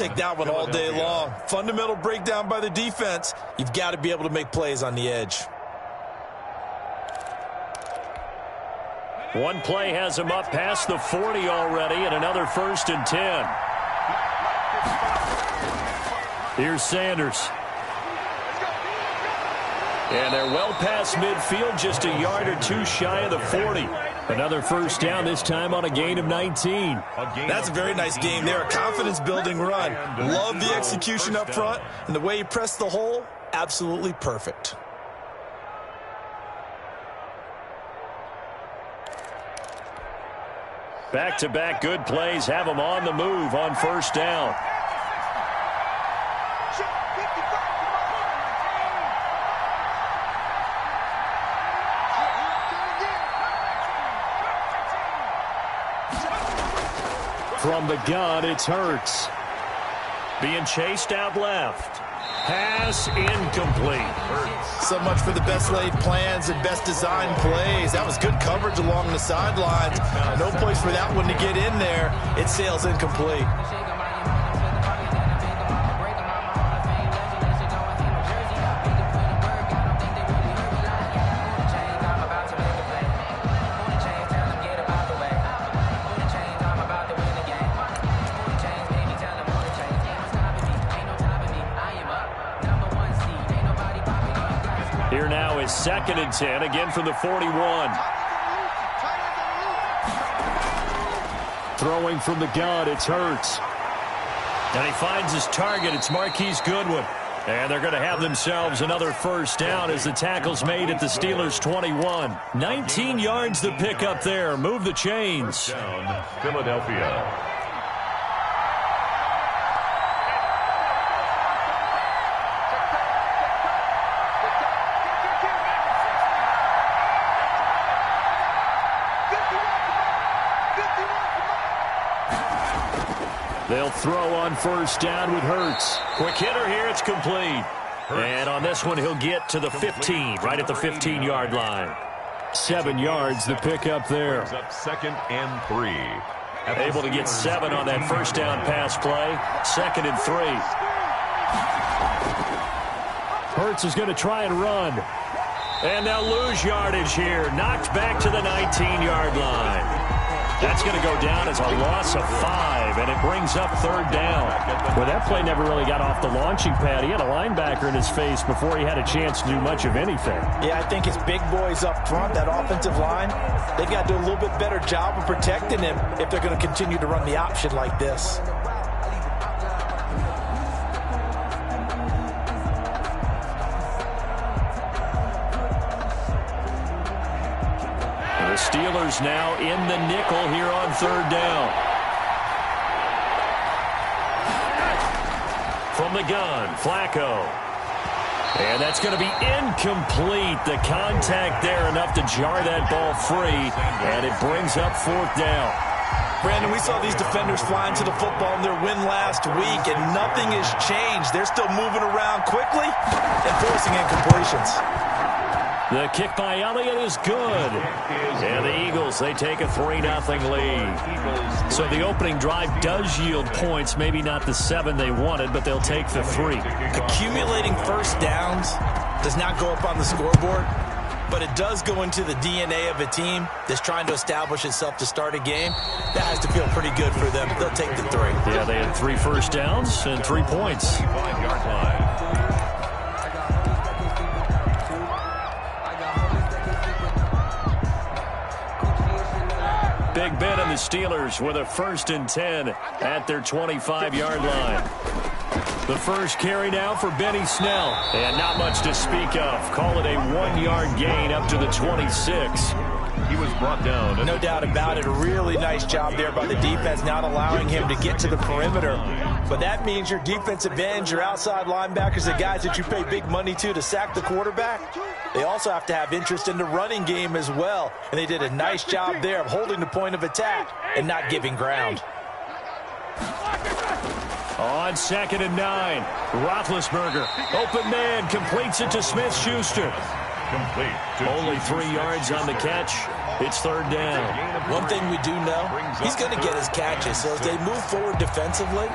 Take that one all day long. Fundamental breakdown by the defense. You've got to be able to make plays on the edge. One play has him up past the 40 already, and another 1st and 10. Here's Sanders. And they're well past midfield, just a yard or two shy of the 40. Another 1st down, this time on a gain of 19. That's a very nice game there. A confidence-building run. Love the execution up front, and the way he pressed the hole, absolutely perfect. Back-to-back good plays have them on the move on 1st down. From the gun, it's Hurts. Being chased out left. Pass incomplete. So much for the best laid plans and best designed plays. That was good coverage along the sidelines. No place for that one to get in there. It sails incomplete. Here now is 2nd and 10, again from the 41. Throwing from the gun, it's Hurts. And he finds his target. It's Marquise Goodwin. And they're going to have themselves another 1st down as the tackle's made at the Steelers' 21. 19 yards to pick up there. Move the chains. Down, Philadelphia. They'll throw on 1st down with Hurts. Quick hitter here, it's complete. And on this one, he'll get to the 15, right at the 15-yard line. 7 yards the pick up there. Up 2nd and 3. Able to get 7 on that 1st down pass play. 2nd and 3. Hurts is going to try and run. And they'll lose yardage here. Knocked back to the 19-yard line. That's going to go down as a loss of 5, and it brings up 3rd down. Well, that play never really got off the launching pad. He had a linebacker in his face before he had a chance to do much of anything. Yeah, I think his big boys up front, that offensive line, they've got to do a little bit better job of protecting him if they're going to continue to run the option like this. The Steelers now in the nickel here on 3rd down. From the gun, Flacco. And that's going to be incomplete. The contact there enough to jar that ball free, and it brings up 4th down. Brandon, we saw these defenders flying to the football in their win last week, and nothing has changed. They're still moving around quickly and forcing incompletions. The kick by Elliott is good. And the Eagles, they take a 3-0 lead. So the opening drive does yield points. Maybe not the 7 they wanted, but they'll take the 3. Accumulating 1st downs does not go up on the scoreboard, but it does go into the DNA of a team that's trying to establish itself to start a game. That has to feel pretty good for them. They'll take the 3. Yeah, they had 3 1st downs and 3 points. 5-yard line. Big Ben and the Steelers with a 1st and 10 at their 25-yard line. The first carry now for Benny Snell. And not much to speak of. Call it a 1-yard gain up to the 26. He was brought down. No doubt about it. A really nice job there by the defense, not allowing him to get to the perimeter. But that means your defensive ends, your outside linebackers, the guys that you pay big money to sack the quarterback, they also have to have interest in the running game as well. And they did a nice job there of holding the point of attack and not giving ground. On 2nd and 9, Roethlisberger, open man, completes it to Smith-Schuster. Complete. Only 3 yards on the catch. It's 3rd down. One thing we do know, he's going to get his catches. So as they move forward defensively,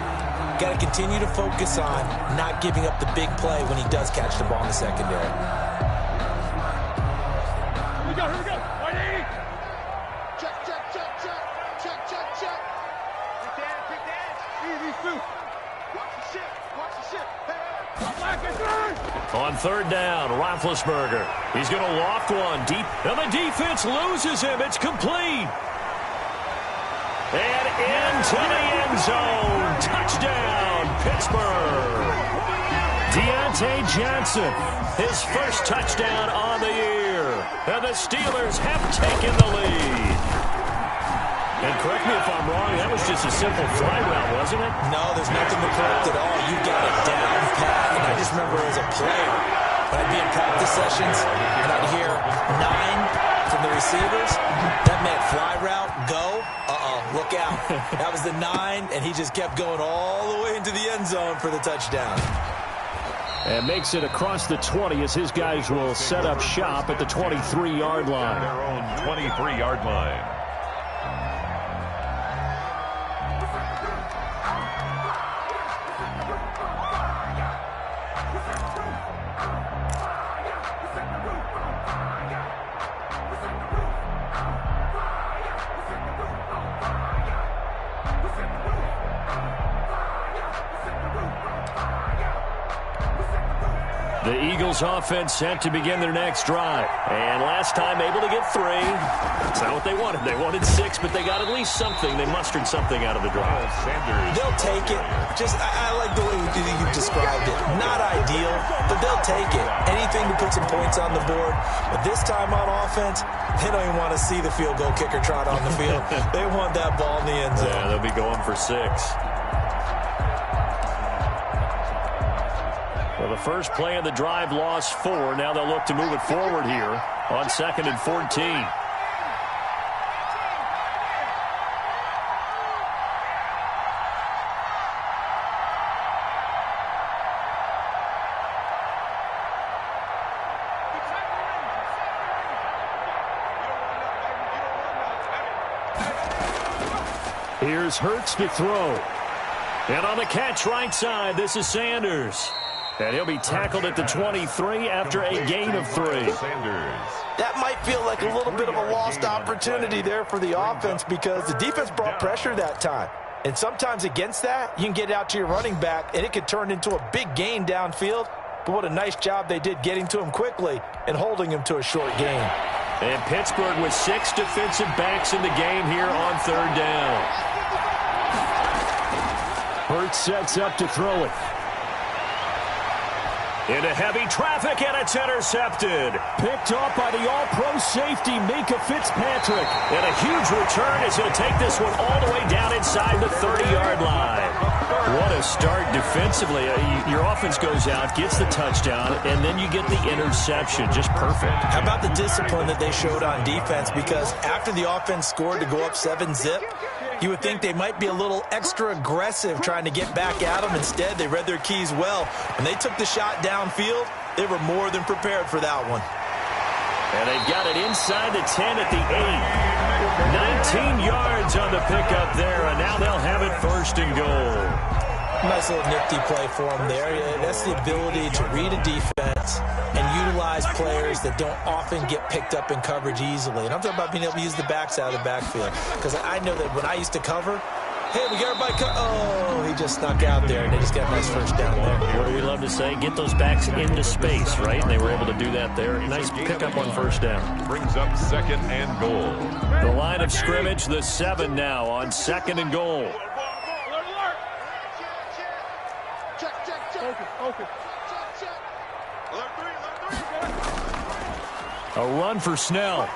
Got to continue to focus on not giving up the big play when he does catch the ball in the secondary. Here we go. 180. Check. Big dance. Easy, Sue. Watch the ship. On third down, Roethlisberger. He's going to loft one deep, and the defense loses him. It's complete. And into the end zone. Touchdown, Pittsburgh. Deontay Johnson, his first touchdown on the year. And the Steelers have taken the lead. And correct me if I'm wrong, that was just a simple fly route, wasn't it? No, there's nothing to correct at all. You got it down pat. And I just remember as a player, when I'd be in practice sessions, and I'd hear 9 from the receivers, that meant fly route, go, look out. That was the 9, and he just kept going all the way into the end zone for the touchdown. And makes it across the 20 as his guys will set up shop at the 23-yard line. Their own 23-yard line. The Eagles offense set to begin their next drive. And last time able to get 3. That's not what they wanted. They wanted 6, but they got at least something. They mustered something out of the drive. Sanders. They'll take it. I like the way you described it. Not ideal, but they'll take it. Anything to put some points on the board. But this time on offense, they don't even want to see the field goal kicker trot on the field. They want that ball in the end zone. Yeah, they'll be going for 6. Well, the first play of the drive lost 4. Now they'll look to move it forward here on 2nd and 14. Here's Hurts to throw. And on the catch right side, this is Sanders. And he'll be tackled at the 23 after a gain of 3. Sanders. That might feel like a little bit of a lost opportunity there for the offense because the defense brought pressure that time. And sometimes against that, you can get out to your running back, and it could turn into a big gain downfield. But what a nice job they did getting to him quickly and holding him to a short gain. And Pittsburgh with 6 defensive backs in the game here on third down. Hurts sets up to throw it. Into heavy traffic, and it's intercepted. Picked off by the all-pro safety, Minka Fitzpatrick. And a huge return as he'll take this one all the way down inside the 30-yard line. What a start defensively. Your offense goes out, gets the touchdown, and then you get the interception. Just perfect. How about the discipline that they showed on defense? Because after the offense scored to go up 7-zip, you would think they might be a little extra aggressive trying to get back at them. Instead, they read their keys well. When they took the shot downfield, they were more than prepared for that one. And they've got it inside the 10 at the 8. 19 yards on the pickup there, and now they'll have it first and goal. Nice little nifty play for them there. That's the ability to read a defense and utilize players that don't often get picked up in coverage easily. And I'm talking about being able to use the backs out of the backfield. Because I know that when I used to cover, hey, we got everybody oh, he just snuck out there, and they just got a nice first down there. What do we love to say? Get those backs into space, right? And they were able to do that there. Nice pickup on first down. Brings up 2nd and goal. The line of scrimmage, the 7 now on 2nd and goal. A run for Snell.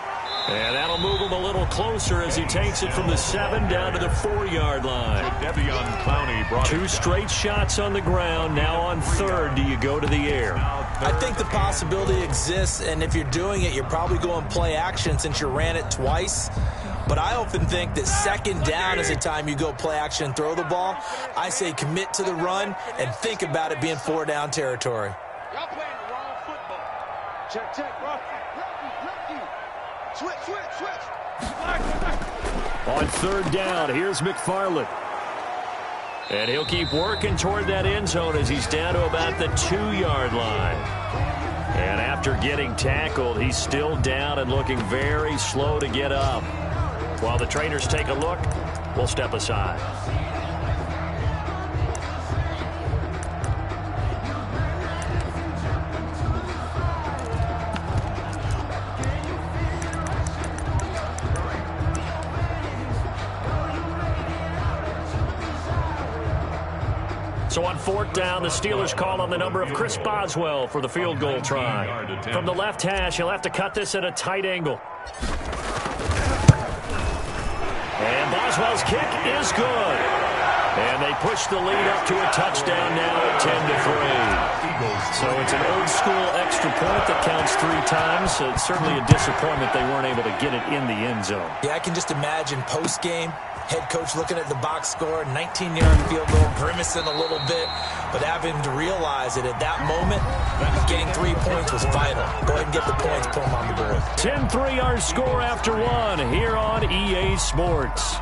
And that'll move him a little closer as he takes it from the 7 down to the 4-yard line. Devion Clowney brought 2 straight shots on the ground. Now on 3rd, do you go to the air? I think the possibility exists, and if you're doing it, you're probably going play action since you ran it twice. But I often think that 2nd down is the time you go play action and throw the ball. I say commit to the run and think about it being 4-down territory. Y'all playing the wrong football. Check, bro. Switch. On 3rd down, here's McFarland. And he'll keep working toward that end zone as he's down to about the 2-yard line. And after getting tackled, he's still down and looking very slow to get up. While the trainers take a look, we'll step aside. So on 4th down, the Steelers call on the number of Chris Boswell for the field goal try. From the left hash, he'll have to cut this at a tight angle. And Boswell's kick is good. And they push the lead up to a touchdown now at 10-3. So it's an old-school extra point that counts 3 times. So it's certainly a disappointment they weren't able to get it in the end zone. Yeah, I can just imagine post-game, head coach looking at the box score, 19-yard field goal, grimacing a little bit, but having to realize that at that moment, getting 3 points was vital. Go ahead and get the points, put them on the board. 10-3 our score after 1 here on EA Sports.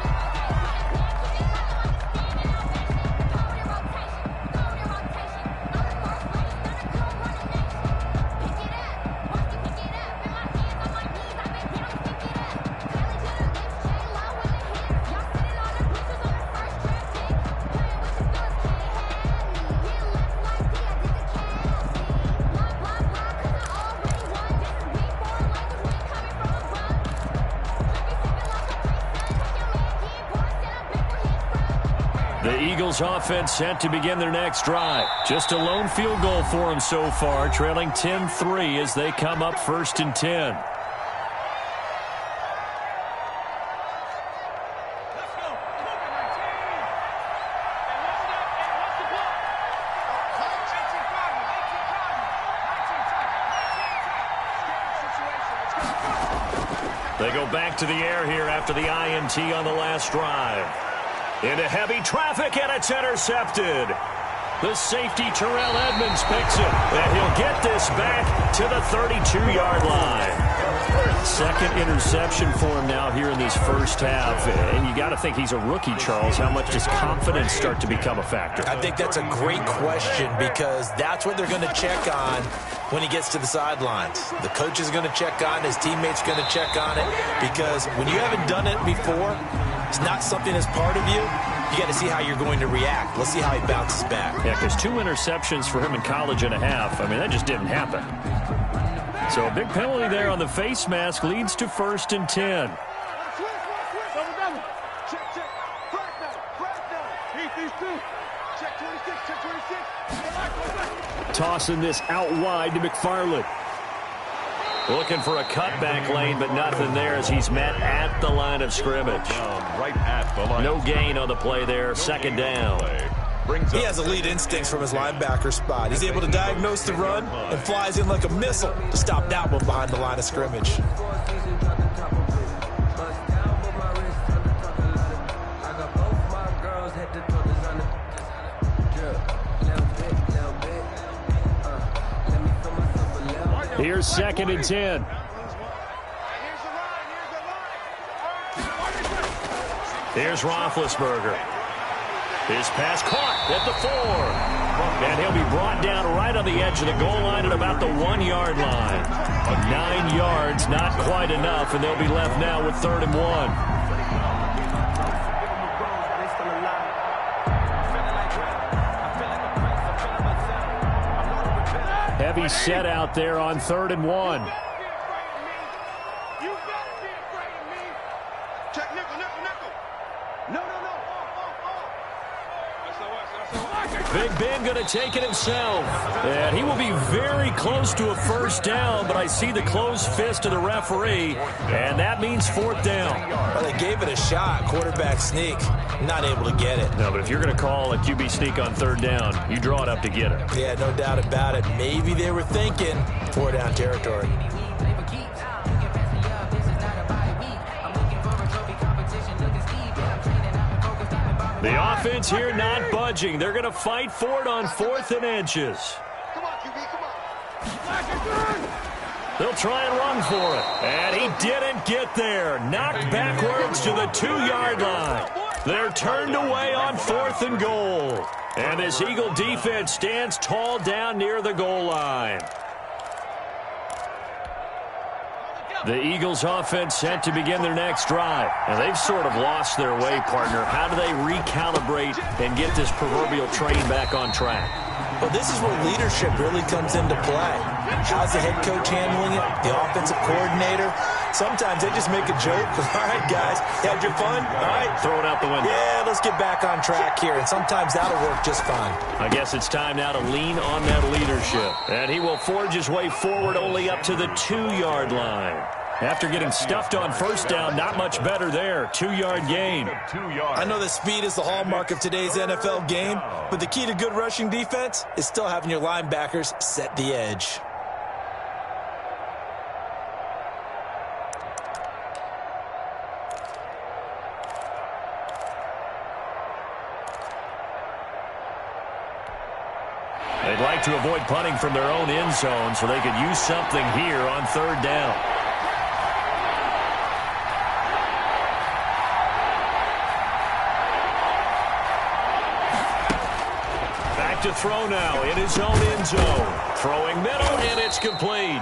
The Eagles offense set to begin their next drive. Just a lone field goal for them so far, trailing 10-3 as they come up 1st and 10. They go back to the air here after the INT on the last drive. Into heavy traffic, and it's intercepted. The safety, Terrell Edmonds, picks it, and he'll get this back to the 32-yard line. Second interception for him now here in this first half. And you got to think he's a rookie, Charles. How much does confidence start to become a factor? I think that's a great question because that's what they're going to check on when he gets to the sidelines. The coach is going to check on it. His teammates are going to check on it because when you haven't done it before, it's not something that's part of you. You got to see how you're going to react. Let's see how he bounces back. Yeah, because 2 interceptions for him in college and a half. I mean, that just didn't happen. So a big penalty there on the face mask leads to 1st and 10. Tossing this out wide to McFarland. Looking for a cutback lane, but nothing there as he's met at the line of scrimmage. Right at the line. No gain on the play there. 2nd down. He has elite instincts from his linebacker spot. He's able to diagnose the run and flies in like a missile to stop that one behind the line of scrimmage. Here's 2nd and 10. Here's Roethlisberger. His pass caught at the 4. And he'll be brought down right on the edge of the goal line at about the 1-yard line. 9 yards, not quite enough, and they'll be left now with 3rd and 1. Heavy set out there on 3rd and 1. Big Ben going to take it himself. And he will be very close to a 1st down, but I see the closed fist of the referee, and that means 4th down. Well, they gave it a shot, quarterback sneak. Not able to get it. No, but if you're going to call a QB sneak on 3rd down, you draw it up to get it. Yeah, no doubt about it. Maybe they were thinking 4-down territory. The offense here not budging. They're going to fight for it on 4th and inches. Come on, QB, come on. They'll try and run for it. And he didn't get there. Knocked backwards to the 2-yard line. They're turned away on 4th and goal. And this Eagle defense stands tall down near the goal line. The Eagles offense set to begin their next drive. And they've sort of lost their way, partner. How do they recalibrate and get this proverbial train back on track? Well, this is where leadership really comes into play. How's the head coach handling it? The offensive coordinator? Sometimes they just make a joke. All right, guys, you had your fun? All right. Throw it out the window. Yeah, let's get back on track here. And sometimes that'll work just fine. I guess it's time now to lean on that leadership. And he will forge his way forward only up to the 2-yard line. After getting stuffed on first down, not much better there. 2-yard gain. I know that speed is the hallmark of today's NFL game, but the key to good rushing defense is still having your linebackers set the edge. They'd like to avoid punting from their own end zone so they could use something here on 3rd down. To throw now in his own end zone. Throwing middle, and it's complete.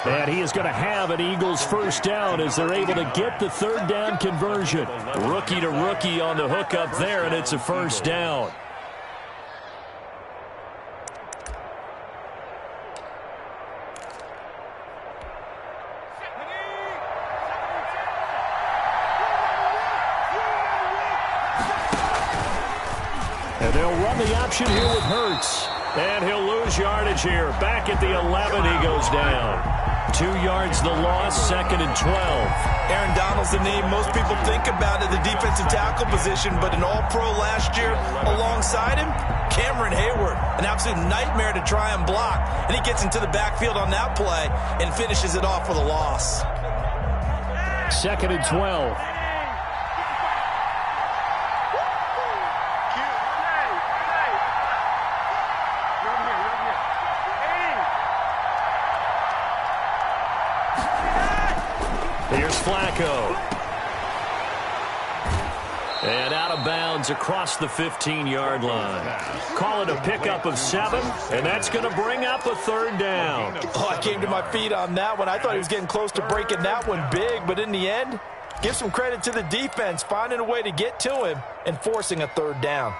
And he is going to have an Eagles first down as they're able to get the 3rd down conversion. Rookie to rookie on the hook up there, and it's a first down. And they'll run the option here with Hurts. And he'll lose yardage here. Back at the 11, he goes down. 2 yards the loss, 2nd and 12. Aaron Donald's the name most people think about at the defensive tackle position, but an all-pro last year alongside him, Cameron Hayward, an absolute nightmare to try and block. And he gets into the backfield on that play and finishes it off with a loss. 2nd and 12. Here's Flacco. And out of bounds across the 15-yard line. Call it a pickup of 7, and that's going to bring up a 3rd down. Oh, I came to my feet on that one. I thought he was getting close to breaking that one big, but in the end, give some credit to the defense, finding a way to get to him and forcing a 3rd down.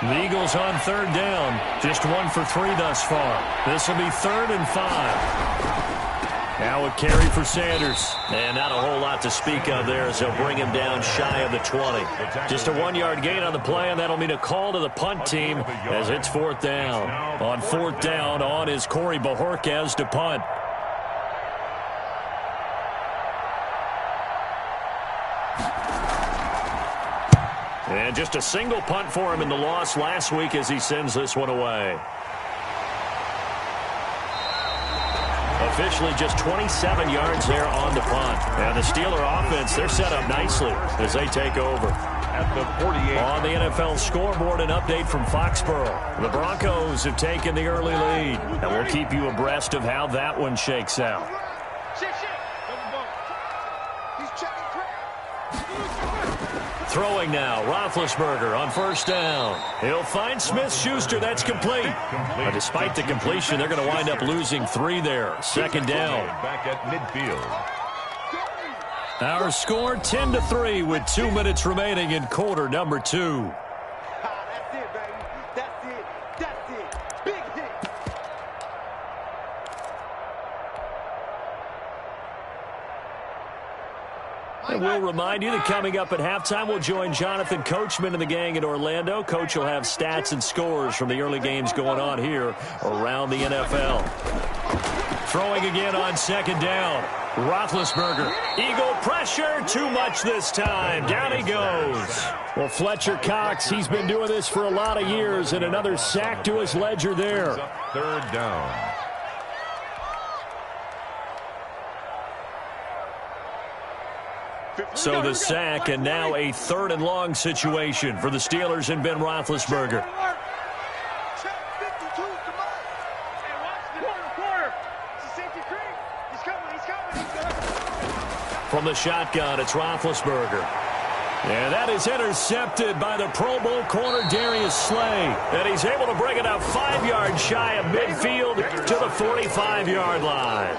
The Eagles on 3rd down, just 1 for 3 thus far. This will be 3rd and 5. Now a carry for Sanders. And not a whole lot to speak of there as they'll bring him down shy of the 20. Just a 1-yard gain on the play, and that'll mean a call to the punt team as it's 4th down. On 4th down, on is Corey Bajorquez to punt. And just a single punt for him in the loss last week as he sends this one away. Officially just 27 yards there on the punt. And the Steeler offense, they're set up nicely as they take over. At the 48. On the NFL scoreboard, an update from Foxborough. The Broncos have taken the early lead. And we'll keep you abreast of how that one shakes out. Throwing now, Roethlisberger on 1st down. He'll find Smith-Schuster. That's complete. Despite the completion, they're going to wind up losing 3 there. 2nd down. Back at midfield. Our score 10-3 with 2 minutes remaining in quarter number 2. That's it, baby. That's it. That's it. Big hit. And we'll remind you that coming up at halftime, we'll join Jonathan Coachman and the gang in Orlando. Coach will have stats and scores from the early games going on here around the NFL. Throwing again on 2nd down. Roethlisberger. Eagle pressure. Too much this time. Down he goes. Well, Fletcher Cox, he's been doing this for a lot of years, and another sack to his ledger there. 3rd down. So the sack, and now a 3rd and long situation for the Steelers and Ben Roethlisberger. From the shotgun, it's Roethlisberger. And that is intercepted by the Pro Bowl corner Darius Slay. And he's able to bring it up 5 yards shy of midfield to the 45-yard line.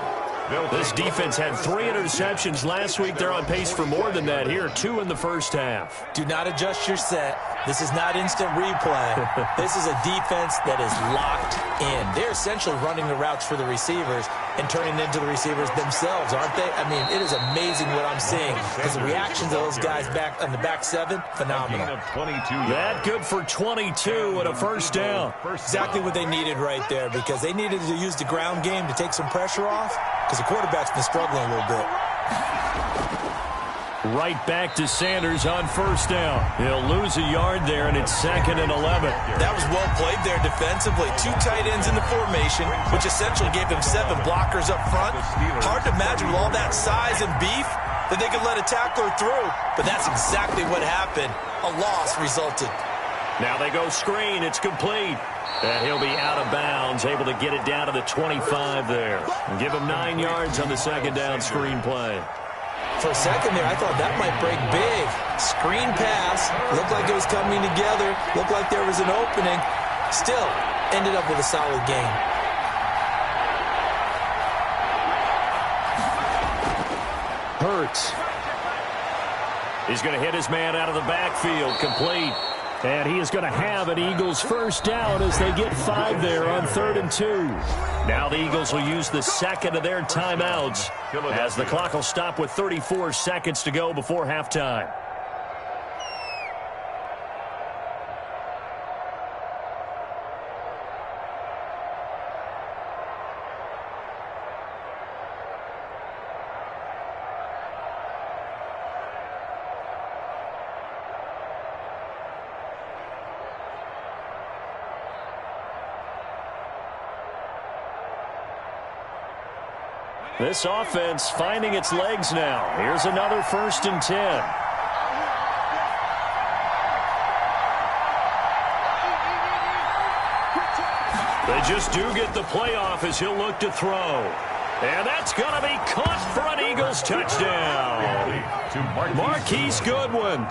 This defense had 3 interceptions last week. They're on pace for more than that here, 2 in the first half. Do not adjust your set. This is not instant replay. This is a defense that is locked in. They're essentially running the routes for the receivers and turning into the receivers themselves, aren't they? I mean, it is amazing what I'm seeing because the reactions of those guys back on the back 7, phenomenal. That good for 22 and a first down. Exactly what they needed right there because they needed to use the ground game to take some pressure off because the quarterback's been struggling a little bit. Right back to Sanders on first down. He'll lose a yard there, and it's 2nd and 11. That was well played there defensively. 2 tight ends in the formation, which essentially gave them 7 blockers up front. Hard to imagine with all that size and beef that they could let a tackler through, but that's exactly what happened. A loss resulted. Now they go screen. It's complete. And he'll be out of bounds, able to get it down to the 25 there. And give him 9 yards on the second down screen play. For a second there, I thought that might break big. Screen pass. Looked like it was coming together. Looked like there was an opening. Still, ended up with a solid game. Hurts. He's going to hit his man out of the backfield. Complete. And he is going to have an Eagles first down as they get 5 there on 3rd and 2. Now the Eagles will use the second of their timeouts as the clock will stop with 34 seconds to go before halftime. This offense finding its legs now. Here's another 1st and 10. They just do get the playoff as he'll look to throw. And that's going to be caught for an Eagles touchdown. Marquise Goodwin,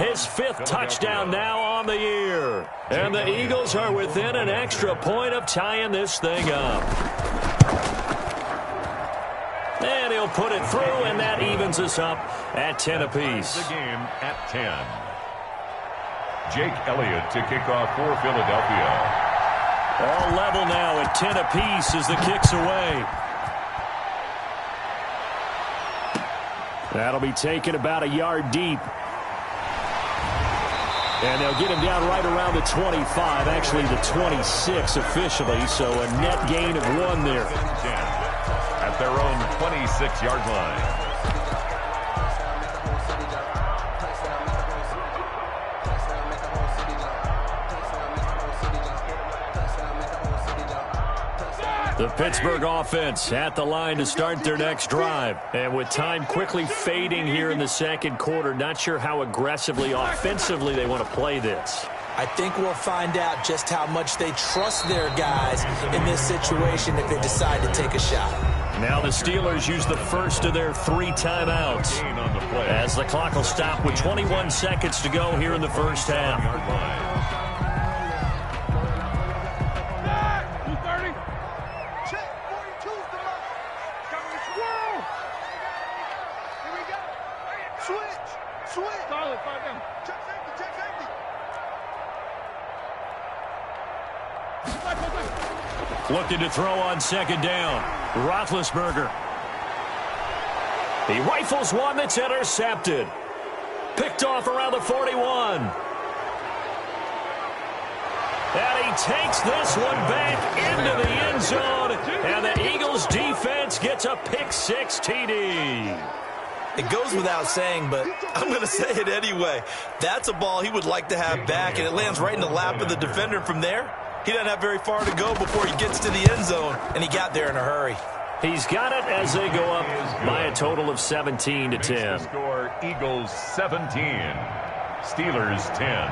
his 5th touchdown now on the year. And the Eagles are within an extra point of tying this thing up. And he'll put it through, and that evens us up at 10 apiece. The game at 10. Jake Elliott to kick off for Philadelphia. All level now at 10 apiece as the kick's away. That'll be taken about a yard deep. And they'll get him down right around the 25, actually the 26 officially, so a net gain of 1 there. At their own 26-yard line. The Pittsburgh offense at the line to start their next drive. And with time quickly fading here in the second quarter, not sure how aggressively, offensively they want to play this. I think we'll find out just how much they trust their guys in this situation if they decide to take a shot. Now the Steelers use the first of their 3 timeouts as the clock will stop with 21 seconds to go here in the first half. Looking to throw on second down. Roethlisberger. He rifles one that's intercepted. Picked off around the 41. And he takes this one back into the end zone. And the Eagles defense gets a pick-6 TD. It goes without saying, but I'm going to say it anyway. That's a ball he would like to have back, and it lands right in the lap of the defender from there. He doesn't have very far to go before he gets to the end zone, and he got there in a hurry. He's got it as they go up by a total of 17-10. Score Eagles 17, Steelers 10.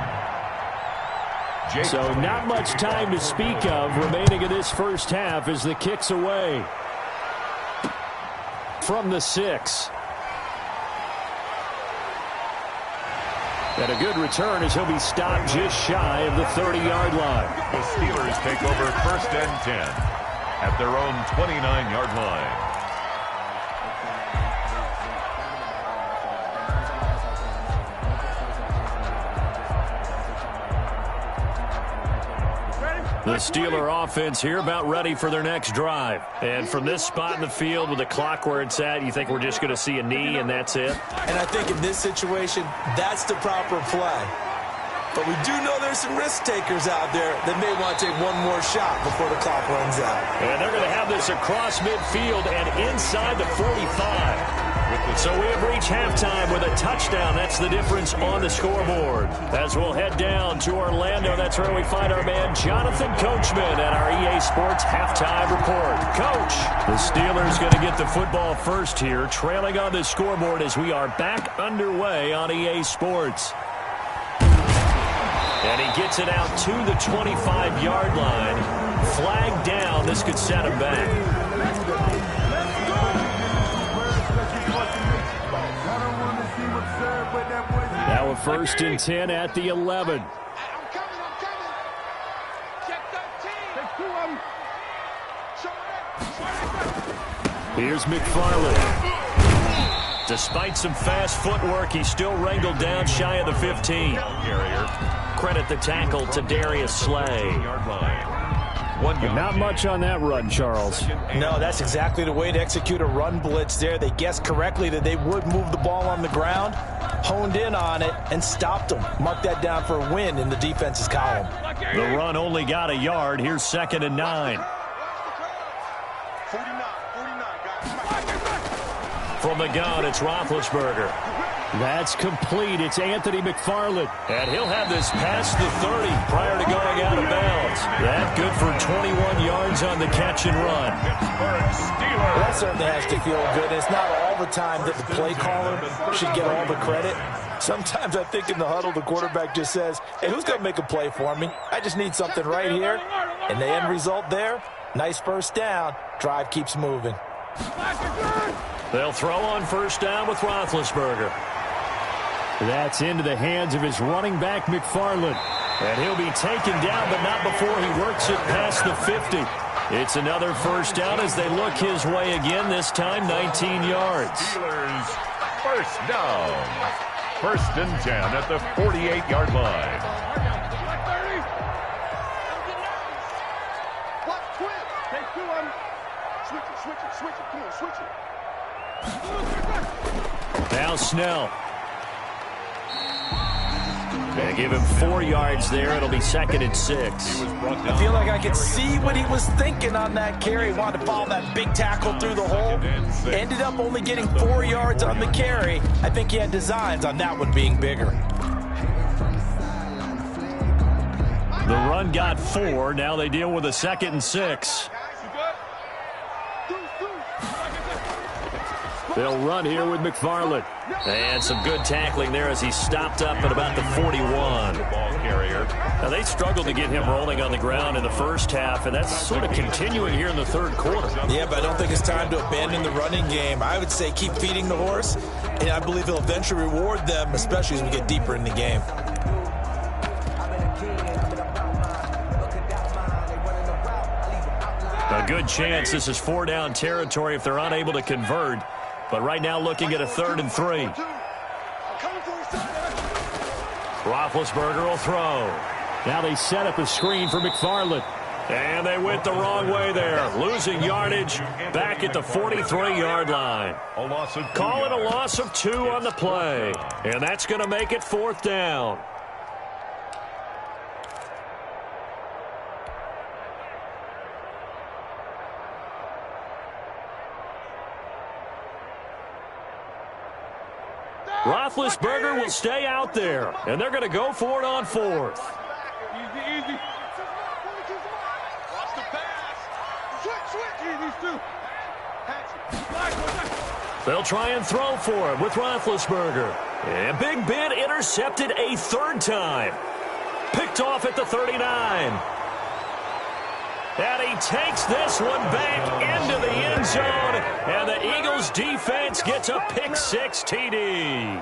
So not much time to speak of remaining in this first half as the kick's away from the 6. And a good return as he'll be stopped just shy of the 30-yard line. The Steelers take over 1st and 10 at their own 29-yard line. The Steeler offense here about ready for their next drive. And from this spot in the field with the clock where it's at, you think we're just going to see a knee and that's it? And I think in this situation, that's the proper play. But we do know there's some risk takers out there that may want to take one more shot before the clock runs out. And they're going to have this across midfield and inside the 45. So we have reached halftime with a touchdown. That's the difference on the scoreboard. As we'll head down to Orlando, that's where we find our man Jonathan Coachman at our EA Sports Halftime Report. Coach, the Steelers going to get the football first here, trailing on the scoreboard as we are back underway on EA Sports. And he gets it out to the 25-yard line. Flag down. This could set him back. Now a 1st and 10 at the 11. I'm coming. Check 13. Take 2 of them. Here's McFarland. Despite some fast footwork, he's still wrangled down shy of the 15. Credit the tackle to Darius Slay. Not much on that run, Charles. No, that's exactly the way to execute a run blitz there. They guessed correctly that they would move the ball on the ground, honed in on it, and stopped them. Mark that down for a win in the defense's column. The run only got a yard. Here's 2nd and 9. 49, guys. From the gun, it's Roethlisberger. That's complete. It's Anthony McFarland. And he'll have this past the 30 prior to going out of bounds. That good for 21 yards on the catch and run. Well, that certainly has to feel good. It's not all the time that the play caller should get all the credit. Sometimes I think in the huddle, the quarterback just says, hey, who's going to make a play for me? I just need something right here. And the end result there, nice 1st down. Drive keeps moving. They'll throw on 1st down with Roethlisberger. That's into the hands of his running back, McFarland. And he'll be taken down, but not before he works it past the 50. It's another 1st down as they look his way again, this time 19 yards. Steelers 1st down. 1st and 10 at the 48-yard line. Take 2 of them. Switch it. Come on, switch it. Now Snell. They give him 4 yards there. It'll be 2nd and 6. I feel like I could see what he was thinking on that carry. He wanted to follow that big tackle through the hole. Ended up only getting 4 yards on the carry. I think he had designs on that one being bigger. The run got 4. Now they deal with a 2nd and 6. They'll run here with McFarland. And some good tackling there as he stopped up at about the 41. Ball carrier. Now, they struggled to get him rolling on the ground in the 1st half, and that's sort of continuing here in the 3rd quarter. Yeah, but I don't think it's time to abandon the running game. I would say keep feeding the horse, and I believe he'll eventually reward them, especially as we get deeper in the game. A good chance this is 4-down territory if they're unable to convert. But right now looking at a 3rd and 3. Roethlisberger will throw. Now they set up a screen for McFarland. And they went the wrong way there. Losing yardage back at the 43-yard line. Call it a loss of 2 on the play. And that's going to make it 4th down. Roethlisberger will stay out there, and they're going to go for it on 4th. Easy. Watch the pass. Switch. They'll try and throw for it with Roethlisberger. And Big Ben intercepted a 3rd time. Picked off at the 39. And he takes this one back into the end zone. And the Eagles defense gets a pick 6 TD.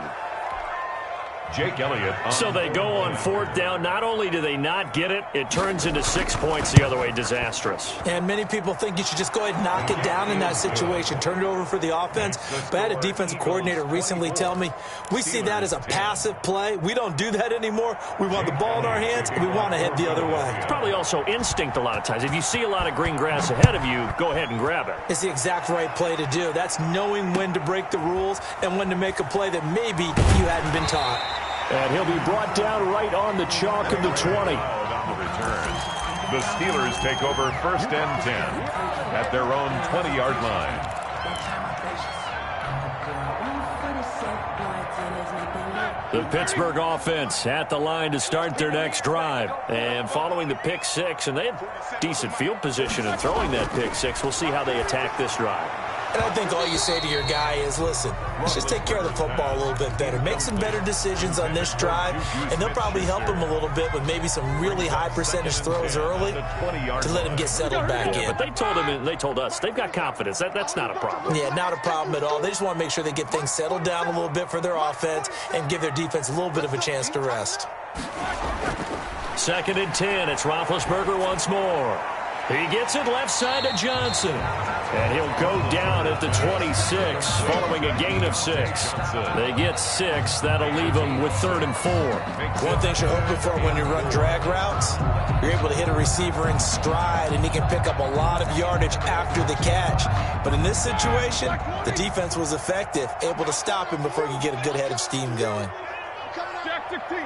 Jake Elliott. So they go on 4th down. Not only do they not get it, it turns into 6 points the other way. Disastrous. And many people think you should just go ahead and knock it down in that situation. Turn it over for the offense. But I had a defensive coordinator recently tell me, we see that as a passive play. We don't do that anymore. We want the ball in our hands, and we want to head the other way. It's probably also instinct a lot of times. If you see a lot of green grass ahead of you, go ahead and grab it. It's the exact right play to do. That's knowing when to break the rules and when to make a play that maybe you hadn't been taught. And he'll be brought down right on the chalk of the 20. On the return. The Steelers take over 1st and 10 at their own 20-yard line. The Pittsburgh offense at the line to start their next drive. And following the pick 6, and they have decent field position in throwing that pick 6. We'll see how they attack this drive. And I think all you say to your guy is, listen, let's just take care of the football a little bit better. Make some better decisions on this drive, and they'll probably help him a little bit with maybe some really high percentage throws early to let him get settled back in. But they told him, and they told us, they've got confidence. That's not a problem. Yeah, not a problem at all. They just want to make sure they get things settled down a little bit for their offense and give their defense a little bit of a chance to rest. 2nd and 10. It's Roethlisberger once more. He gets it left side to Johnson. And he'll go down at the 26 following a gain of 6. They get 6. That'll leave them with 3rd and 4. One thing you're hoping for when you run drag routes, you're able to hit a receiver in stride, and he can pick up a lot of yardage after the catch. But in this situation, the defense was effective, able to stop him before he could get a good head of steam going. Check 16.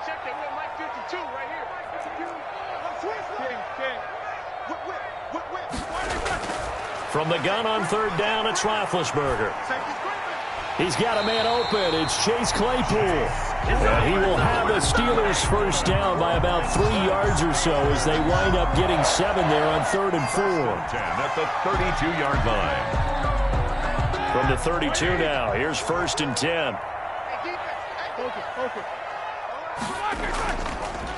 Check that. We have Mike 52 right here. From the gun on 3rd down, it's Roethlisberger. He's got a man open. It's Chase Claypool. And he will have the Steelers 1st down by about 3 yards or so as they wind up getting 7 there on 3rd and 4. 10 at the 32-yard line. From the 32 now, here's 1st and 10.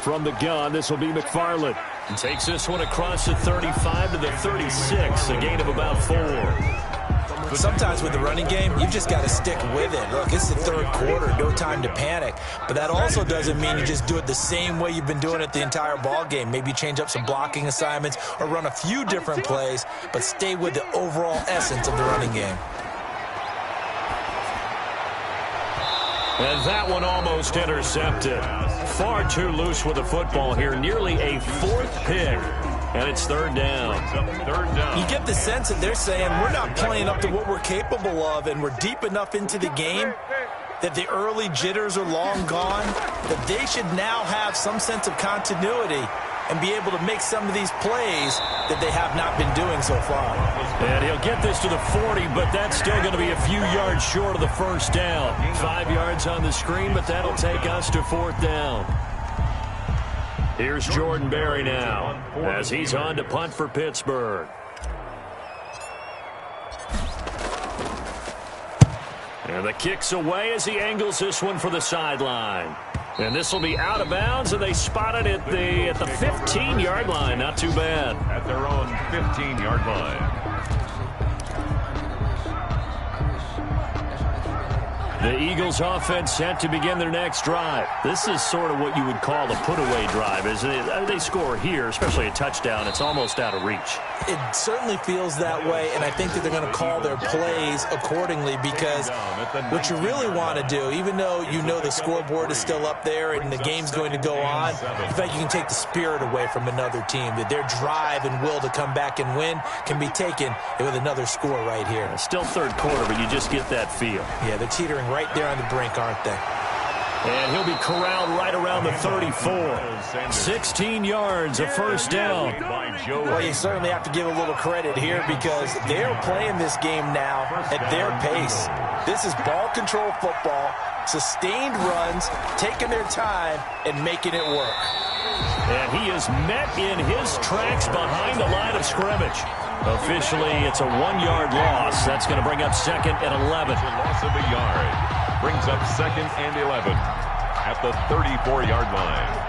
From the gun, this will be McFarland. He takes this one across the 35 to the 36, a gain of about 4. Sometimes with the running game, you've just got to stick with it. Look, it's the 3rd quarter, no time to panic. But that also doesn't mean you just do it the same way you've been doing it the entire ball game. Maybe change up some blocking assignments or run a few different plays, but stay with the overall essence of the running game. And that one almost intercepted. Far too loose with the football here. Nearly a 4th pick. And it's 3rd down. You get the sense that they're saying we're not playing up to what we're capable of, and we're deep enough into the game that the early jitters are long gone, that they should now have some sense of continuity and be able to make some of these plays that they have not been doing so far. And he'll get this to the 40, but that's still going to be a few yards short of the 1st down. 5 yards on the screen, but that'll take us to 4th down. Here's Jordan Berry now as he's on to punt for Pittsburgh. And the kick's away as he angles this one for the sideline. And this will be out of bounds, and they spotted it at the 15-yard line. Not too bad. At their own 15-yard line. The Eagles offense set to begin their next drive. This is sort of what you would call a put-away drive, isn't it? They score here, especially a touchdown. It's almost out of reach. It certainly feels that way, and I think that they're going to call their plays accordingly, because what you really want to do, even though you know the scoreboard is still up there and the game's going to go on, in fact, you can take the spirit away from another team, that their drive and will to come back and win can be taken with another score right here. Still 3rd quarter, but you just get that feel. Yeah, they're teetering right there on the brink, aren't they? And he'll be corralled right around the 34. 16 yards, a 1st down. Well, you certainly have to give a little credit here, because they're playing this game now at their pace. This is ball control football, sustained runs, taking their time, and making it work. And he is met in his tracks behind the line of scrimmage. Officially, it's a 1-yard loss. That's going to bring up 2nd and 11. Loss of a yard. Brings up 2nd and 11 at the 34-yard line.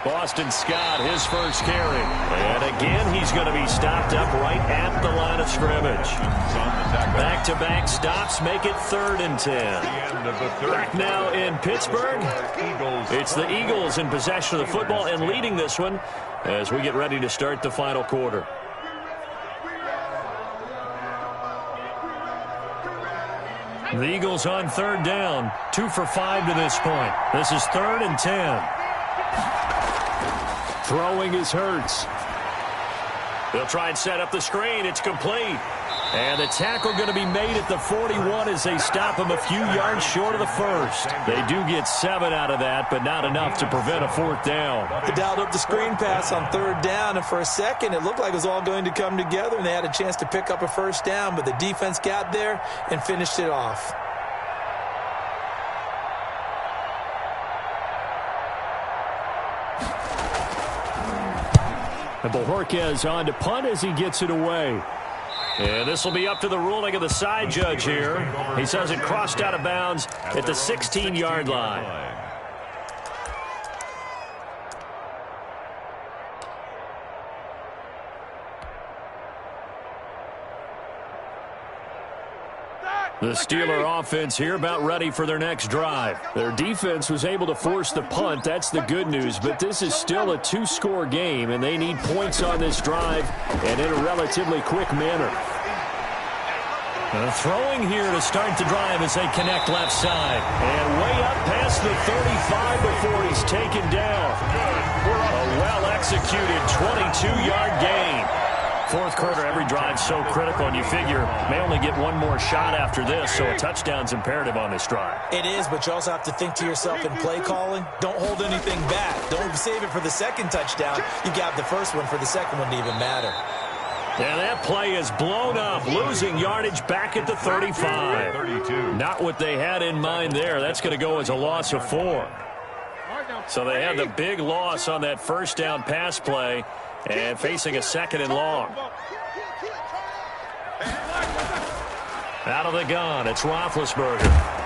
Boston Scott, his first carry. And again, he's going to be stopped up right at the line of scrimmage. Back-to-back stops make it 3rd and 10. Back now in Pittsburgh. It's the Eagles in possession of the football and leading this one as we get ready to start the final quarter. The Eagles on 3rd down, 2 for 5 to this point. This is 3rd and 10. Throwing is Hurts. They'll try and set up the screen. It's complete. And the tackle going to be made at the 41 as they stop him a few yards short of the first. They do get 7 out of that, but not enough to prevent a 4th down. They dialed up the screen pass on 3rd down, and for a second it looked like it was all going to come together, and they had a chance to pick up a 1st down, but the defense got there and finished it off. And Bojorquez on to punt as he gets it away. And this will be up to the ruling of the side judge here. He says it crossed out of bounds at the 16-yard line. The Steeler offense here about ready for their next drive. Their defense was able to force the punt. That's the good news. But this is still a 2-score game, and they need points on this drive and in a relatively quick manner. Throwing here to start the drive as they connect left side. And way up past the 35 before he's taken down. A well-executed 22-yard gain. 4th quarter, every drive so critical, and you figure may only get one more shot after this, so a touchdown's imperative on this drive. It is, but you also have to think to yourself in play calling, don't hold anything back. Don't save it for the second touchdown. You got the first one for the second one to even matter. And that play is blown up, losing yardage back at the 35. 32. Not what they had in mind there. That's going to go as a loss of 4. So they had the big loss on that 1st down pass play. And facing a 2nd and long. Out of the gun, it's Roethlisberger.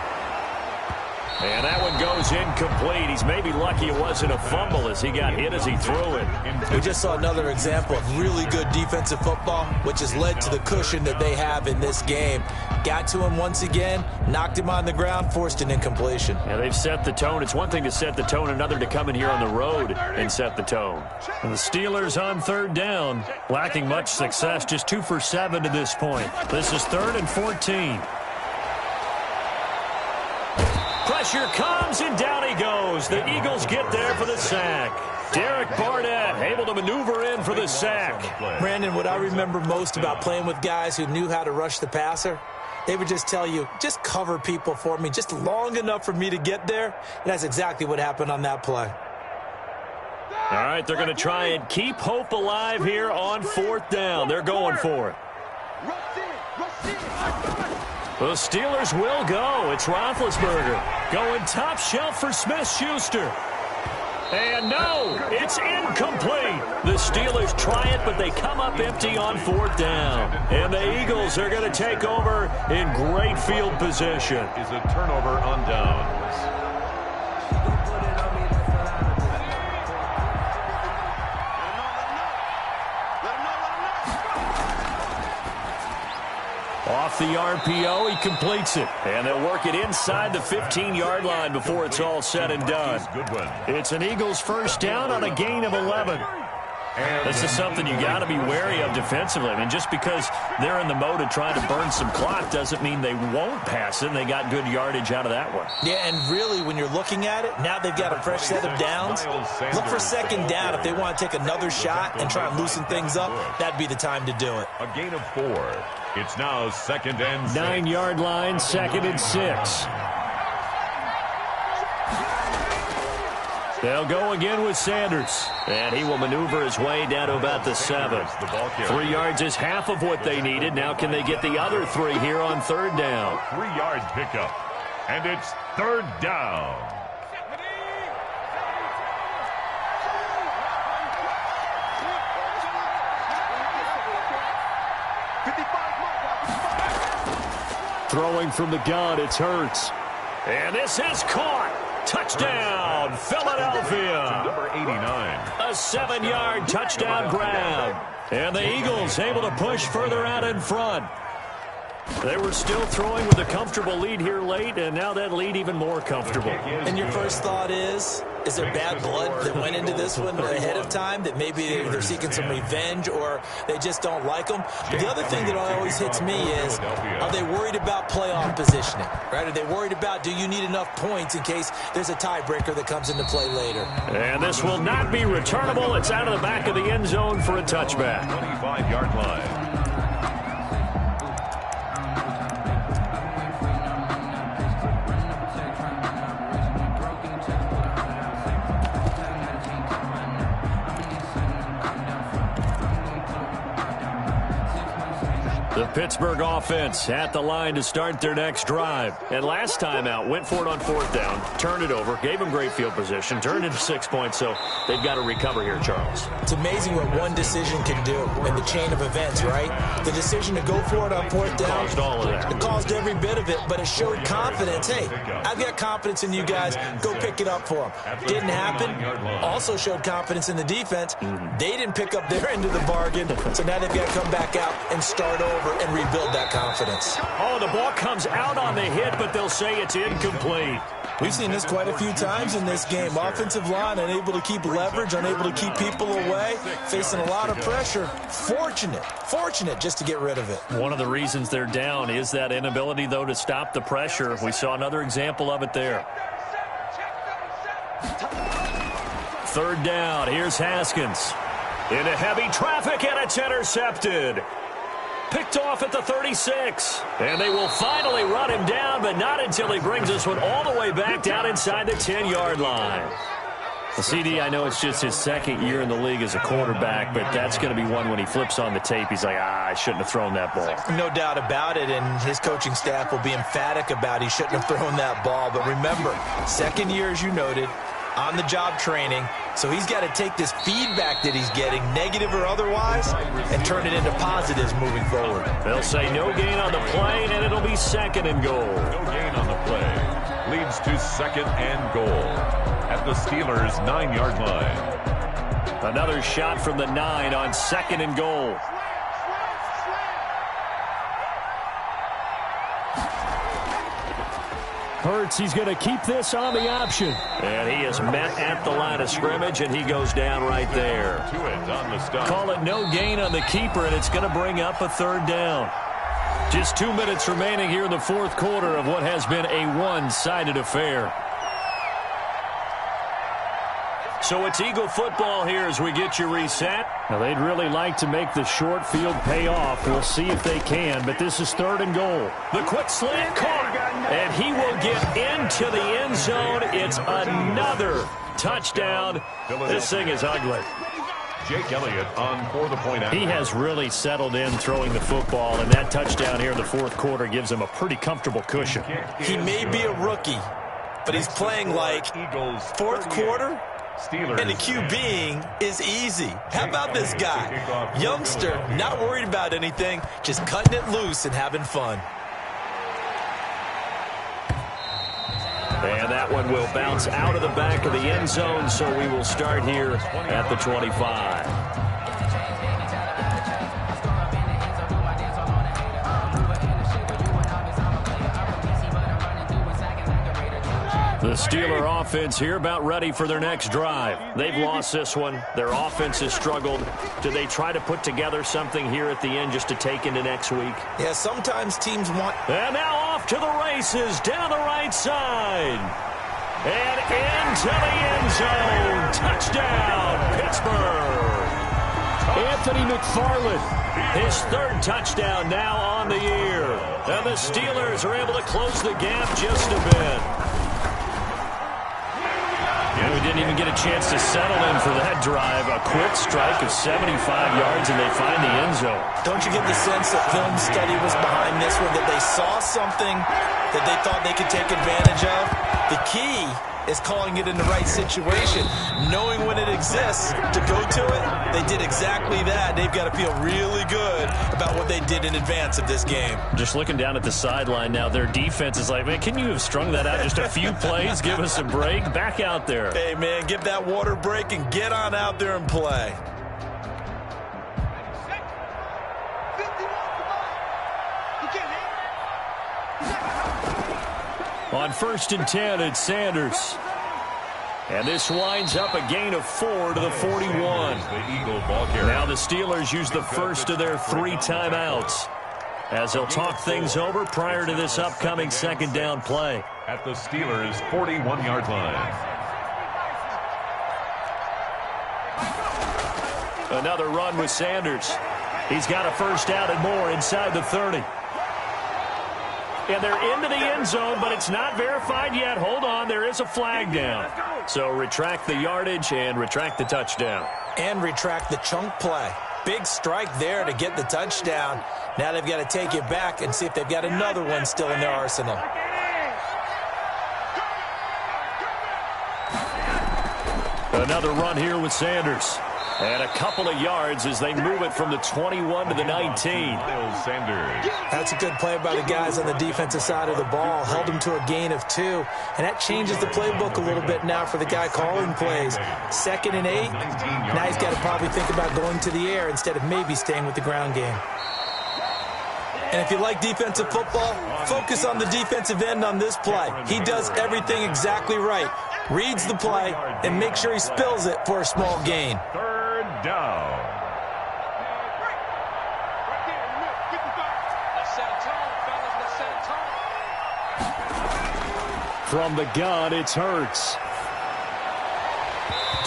And that one goes incomplete. He's maybe lucky it wasn't a fumble as he got hit as he threw it. We just saw another example of really good defensive football, which has led to the cushion that they have in this game. Got to him once again, knocked him on the ground, forced an incompletion. Yeah, they've set the tone. It's one thing to set the tone, another to come in here on the road and set the tone. And the Steelers on 3rd down, lacking much success, just 2 for 7 to this point. This is 3rd and 14. Pressure comes, and down he goes. The Eagles get there for the sack. Derek Barnett able to maneuver in for the sack. Brandon, what I remember most about playing with guys who knew how to rush the passer, they would just tell you, just cover people for me, just long enough for me to get there. And that's exactly what happened on that play. All right, they're going to try and keep hope alive here on 4th down. They're going for it. The Steelers will go. It's Roethlisberger going top shelf for Smith-Schuster. And no, it's incomplete. The Steelers try it, but they come up empty on 4th down. And the Eagles are going to take over in great field position. Is a turnover on downs. Off the RPO, he completes it. And they'll work it inside the 15-yard line before it's all said and done. It's an Eagles 1st down on a gain of 11. This is something you got to be wary of defensively. I mean, just because they're in the mode of trying to burn some clock doesn't mean they won't pass it, and they got good yardage out of that one. Yeah, and really, when you're looking at it, now they've got a fresh set of downs. Look for 2nd down. If they want to take another shot and try and loosen things up, that'd be the time to do it. A gain of 4. It's now 2nd and 6. 9-yard line, 2nd and 6. They'll go again with Sanders. And he will maneuver his way down to about the 7. 3 yards is half of what they needed. Now can they get the other 3 here on 3rd down? 3-yard pickup. And it's 3rd down. Throwing from the gun, it's Hurts. And this is caught. Touchdown, Philadelphia. Number 89. A 7-yard touchdown grab. And the Eagles able to push further out in front. They were still throwing with a comfortable lead here late, and now that lead even more comfortable. And your first thought is there bad blood that went into this one ahead of time, that maybe they're seeking some revenge or they just don't like them? But the other thing that always hits me is, are they worried about playoff positioning? Right? Are they worried about, do you need enough points in case there's a tiebreaker that comes into play later? And this will not be returnable. It's out of the back of the end zone for a touchback. 25-yard line. The Pittsburgh offense at the line to start their next drive. And last time out, went for it on 4th down, turned it over, gave them great field position, turned into 6 points, so they've got to recover here, Charles. It's amazing what one decision can do in the chain of events, right? The decision to go for it on 4th down. Caused all of that. It caused every bit of it, but it showed confidence. Hey, I've got confidence in you guys. Go pick it up for them. Didn't happen. Also showed confidence in the defense. They didn't pick up their end of the bargain, so now they've got to come back out and start over and rebuild that confidence. Oh, the ball comes out on the hit, but they'll say it's incomplete. We've seen this quite a few times in this game. Offensive line unable to keep leverage, unable to keep people away, facing a lot of pressure. Fortunate just to get rid of it. One of the reasons they're down is that inability, though, to stop the pressure. We saw another example of it there. 3rd down. Here's Haskins. Into heavy traffic, and it's intercepted. Picked off at the 36. And they will finally run him down, but not until he brings this one all the way back down inside the 10-yard line. The CD, I know it's just his 2nd year in the league as a quarterback, but that's going to be one when he flips on the tape. He's like, I shouldn't have thrown that ball. No doubt about it, and his coaching staff will be emphatic about he shouldn't have thrown that ball. But remember, 2nd year, as you noted, on-the-job training, so he's got to take this feedback that he's getting, negative or otherwise, and turn it into positives moving forward. They'll say no gain on the play, and it'll be 2nd and goal. No gain on the play. Leads to 2nd and goal at the Steelers' 9-yard line. Another shot from the 9 on 2nd and goal. Hurts, he's going to keep this on the option. And he is met at the line of scrimmage, and he goes down right there. Call it no gain on the keeper, and it's going to bring up a 3rd down. Just 2 minutes remaining here in the 4th quarter of what has been a one-sided affair. So it's Eagle football here as we get you reset. Now, they'd really like to make the short field pay off. We'll see if they can, but this is 3rd and goal. The quick slant caught, and he will get into the end zone. It's another touchdown. This thing is ugly. Jake Elliott on for the point after. He has really settled in throwing the football, and that touchdown here in the 4th quarter gives him a pretty comfortable cushion. He may be a rookie, but he's playing like 4th quarter. Steelers. And the QBing is easy. How about this guy? Youngster, not worried about anything, just cutting it loose and having fun. And that one will bounce out of the back of the end zone, so we will start here at the 25. The Steeler offense here about ready for their next drive. They've lost this one. Their offense has struggled. Do they try to put together something here at the end just to take into next week? Yeah, sometimes teams want... And now off to the races down the right side. And into the end zone. Touchdown, Pittsburgh. Anthony McFarland. His 3rd touchdown now on the year. And the Steelers are able to close the gap just a bit. We didn't even get a chance to settle in for that drive. A quick strike of 75 yards, and they find the end zone. Don't you get the sense that film study was behind this one, that they saw something that they thought they could take advantage of? The key is calling it in the right situation, knowing when it exists to go to it. They did exactly that. They've got to feel really good about what they did in advance of this game. Just looking down at the sideline now, their defense is like, man, can you have strung that out just a few plays? Give us a break. Back out there. Hey, man, give that water break and get on out there and play. On 1st and 10, it's Sanders. And this winds up a gain of 4 to the 41. Now the Steelers use the first of their 3 timeouts as they'll talk things over prior to this upcoming second down play. At the Steelers' 41-yard line. Another run with Sanders. He's got a first down and more inside the 30. And they're into the end zone, but it's not verified yet. Hold on, there is a flag down. So retract the yardage and retract the touchdown. And retract the chunk play. Big strike there to get the touchdown. Now they've got to take it back and see if they've got another one still in their arsenal. Another run here with Sanders. And a couple of yards as they move it from the 21 to the 19. Miles Sanders. That's a good play by the guys on the defensive side of the ball. Held them to a gain of 2. And that changes the playbook a little bit now for the guy calling plays. 2nd and 8. Now he's got to probably think about going to the air instead of maybe staying with the ground game. And if you like defensive football, focus on the defensive end on this play. He does everything exactly right. Reads the play and makes sure he spills it for a small gain. Third down. From the gun, it's Hurts.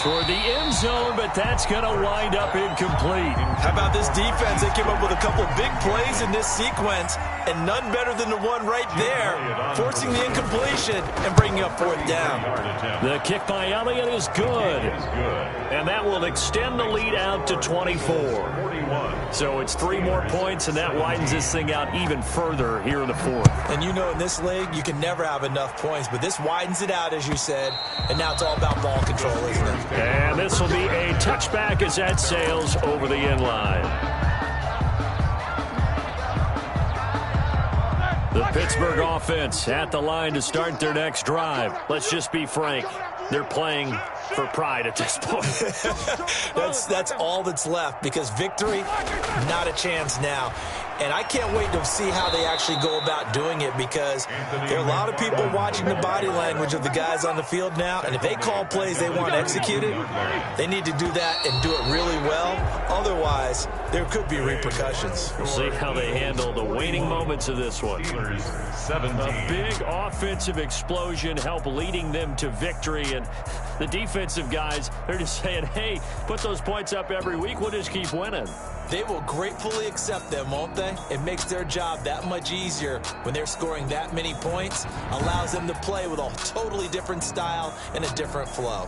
Toward the end zone, but that's going to wind up incomplete. How about this defense? They came up with a couple big plays in this sequence, and none better than the one right there, forcing the incompletion and bringing up 4th down. The kick by Elliott is good. And that will extend the lead out to 24. So it's 3 more points, and that widens this thing out even further here in the 4th. And you know in this league, you can never have enough points, but this widens it out, as you said, and now it's all about ball control, isn't it? And this will be a touchback as that sails over the end line. The Pittsburgh offense at the line to start their next drive. Let's just be frank. They're playing for pride at this point. That's all that's left, because victory, not a chance now. And I can't wait to see how they actually go about doing it, because there are a lot of people watching the body language of the guys on the field now, and if they call plays they want executed, they need to do that and do it really well. Otherwise, there could be repercussions. We'll see how they handle the waning moments of this one. 17. A big offensive explosion help leading them to victory, and the defensive guys, they're just saying, hey, put those points up every week, we'll just keep winning. They will gratefully accept them, won't they? It makes their job that much easier when they're scoring that many points. Allows them to play with a totally different style and a different flow.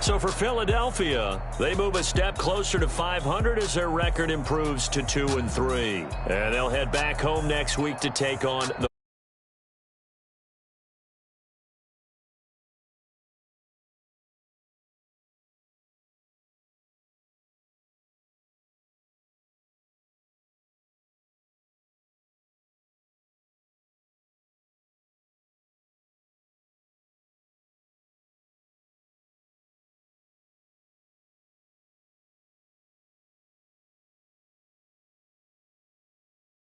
So for Philadelphia, they move a step closer to 500 as their record improves to 2-3. And they'll head back home next week to take on the